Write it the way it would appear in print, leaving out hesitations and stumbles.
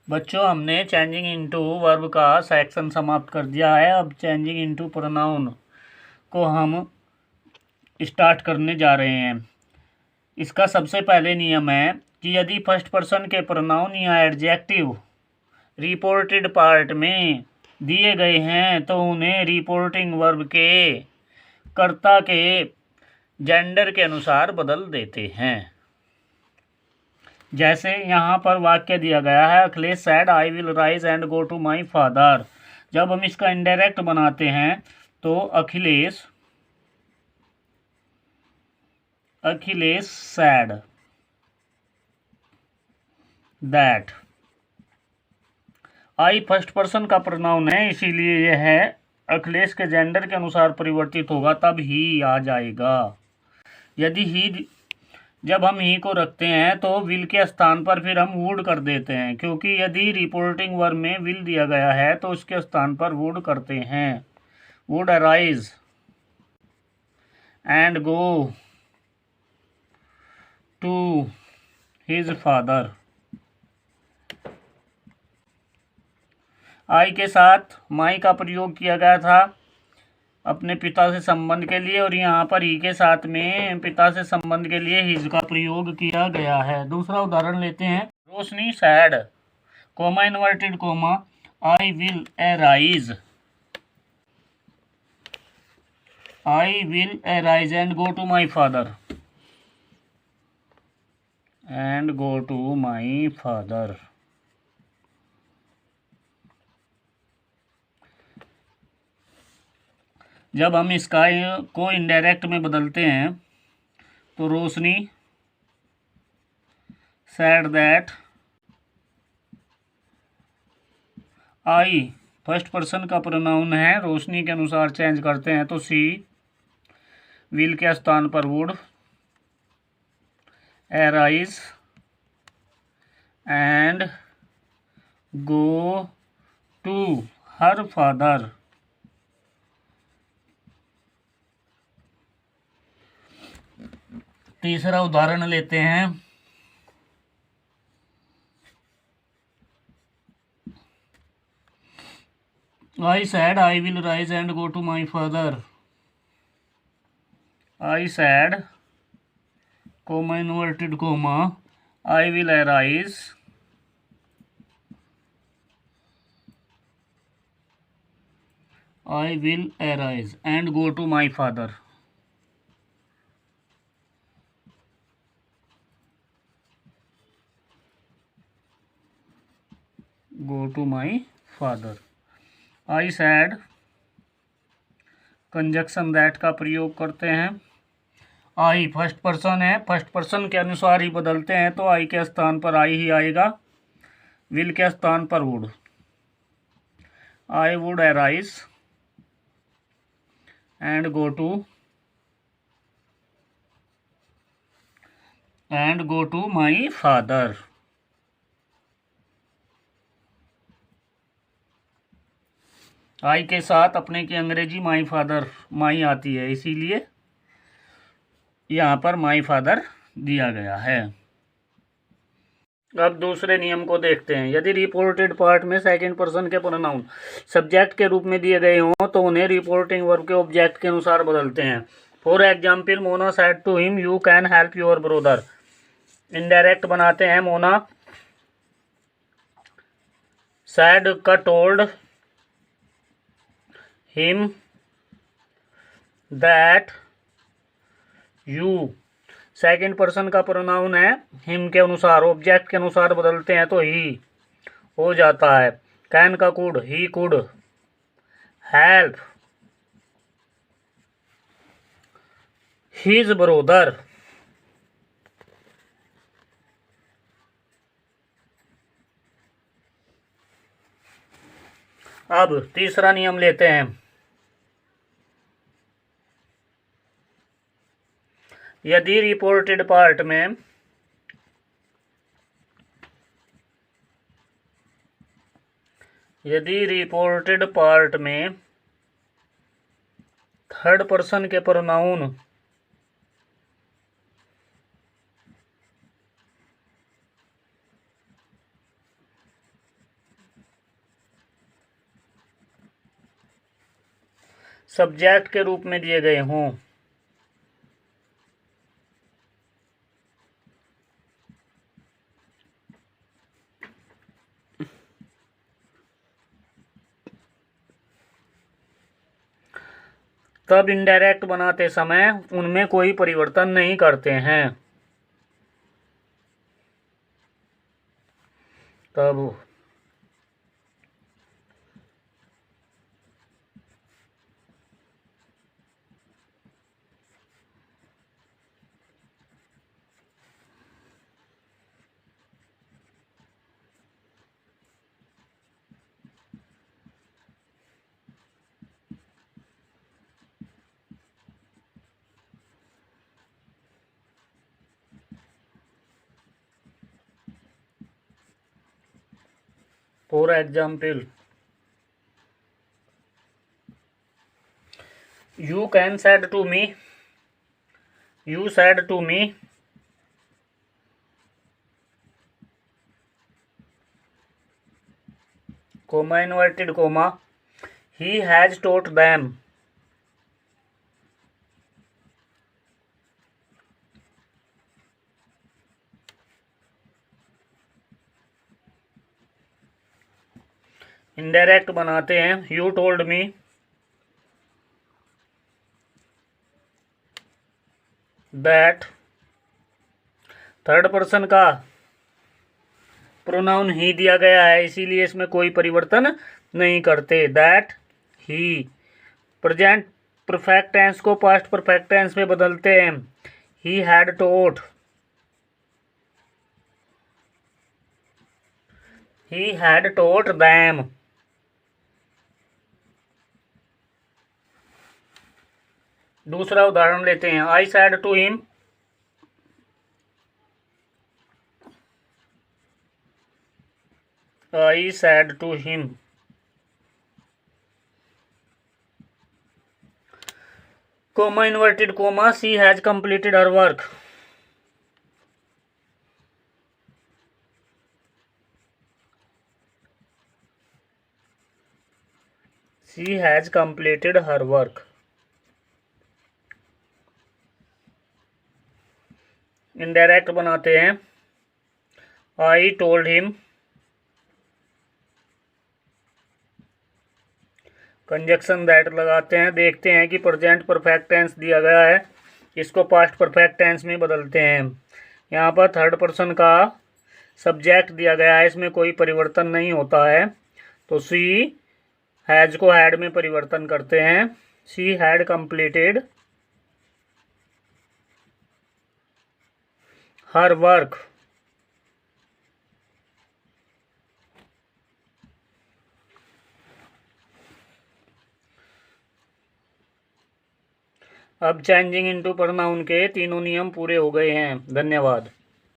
बच्चों, हमने changing into verb का सेक्शन समाप्त कर दिया है। अब चेंजिंग इनटू प्रोनाउन को हम स्टार्ट करने जा रहे हैं। इसका सबसे पहले नियम है कि यदि फर्स्ट पर्सन के प्रोनाउन या एडजेक्टिव रिपोर्टेड पार्ट में दिए गए हैं तो उन्हें रिपोर्टिंग वर्ब के कर्ता के जेंडर के अनुसार बदल देते हैं। जैसे यहाँ पर वाक्य दिया गया है, Akhilesh said I will rise and go to my father. जब हम इसका इनडायरेक्ट बनाते हैं तो Akhilesh said that. I first person का प्रोनाउन है, इसीलिए यह है अखिलेश के जेंडर के अनुसार परिवर्तित होगा, तब ही आ जाएगा। यदि ही जब हम ही को रखते हैं तो विल के स्थान पर फिर हम वुड कर देते हैं, क्योंकि यदि रिपोर्टिंग वर्ब में विल दिया गया है तो उसके स्थान पर वुड करते हैं। Would arise and go to his father. I के साथ माई का प्रयोग किया गया था अपने पिता से संबंध के लिए, और यहाँ पर ही के साथ में पिता से संबंध के लिए हिज का प्रयोग किया गया है। दूसरा उदाहरण लेते हैं। Roshni said comma inverted comma I will arise and go to my father जब हम इसका को इनडायरेक्ट में बदलते हैं तो Roshni said that I first person का प्रोनाउन है, रोशनी के अनुसार चेंज करते हैं तो सी विल के स्थान पर would arise and go to her father. तीसरा उदाहरण लेते हैं। I said I will rise and go to my father. I said comma inverted comma I will arise and go to my father. I said conjunction that का प्रयोग करते हैं। I first person है, first person के अनुसार ही बदलते हैं तो आई के स्थान पर आई ही आएगा, विल के स्थान पर would. I would arise and go to my father. I के साथ अपने की अंग्रेजी माई आती है, इसीलिए यहाँ पर माई फादर दिया गया है। अब दूसरे नियम को देखते हैं। यदि रिपोर्टेड पार्ट में सेकंड पर्सन के प्रोनाउन सब्जेक्ट के रूप में दिए गए हों तो उन्हें रिपोर्टिंग वर्ब के ऑब्जेक्ट के अनुसार बदलते हैं। For example, Mona said to him you can help your brother. Indirect बनाते हैं। मोना सैड का told him that you. Second person का प्रोनाउन है, हिम के अनुसार ऑब्जेक्ट के अनुसार बदलते हैं तो ही हो जाता है। कैन का could, he could help his brother. अब तीसरा नियम लेते हैं। यदि रिपोर्टेड पार्ट में थर्ड पर्सन के प्रोनाउन सब्जेक्ट के रूप में दिए गए हों। तब इनडायरेक्ट बनाते समय उनमें कोई परिवर्तन नहीं करते हैं। तब for example, you can said to me, you said to me, comma inverted comma, he has taught them, indirect बनाते हैं you told me, that, third person का प्रोनाउन ही दिया गया है इसीलिए इसमें कोई परिवर्तन नहीं करते। That he, present perfect tense को पास्ट परफेक्ट टेंस में बदलते हैं। He had taught, he had taught them. दूसरा उदाहरण लेते हैं। I said to him, I said to him, comma inverted comma, she has completed her work, she has completed her work। Indirect बनाते हैं। I told him, conjunction that लगाते हैं। देखते हैं कि प्रेजेंट परफेक्ट टेंस दिया गया है, इसको पास्ट परफेक्ट टेंस में बदलते हैं। यहाँ पर थर्ड पर्सन का सब्जेक्ट दिया गया है, इसमें कोई परिवर्तन नहीं होता है, तो सी हैज को हैड में परिवर्तन करते हैं। She had completed her work. अब चेंजिंग इनटू प्रोनाउन के तीनों नियम पूरे हो गए हैं। धन्यवाद।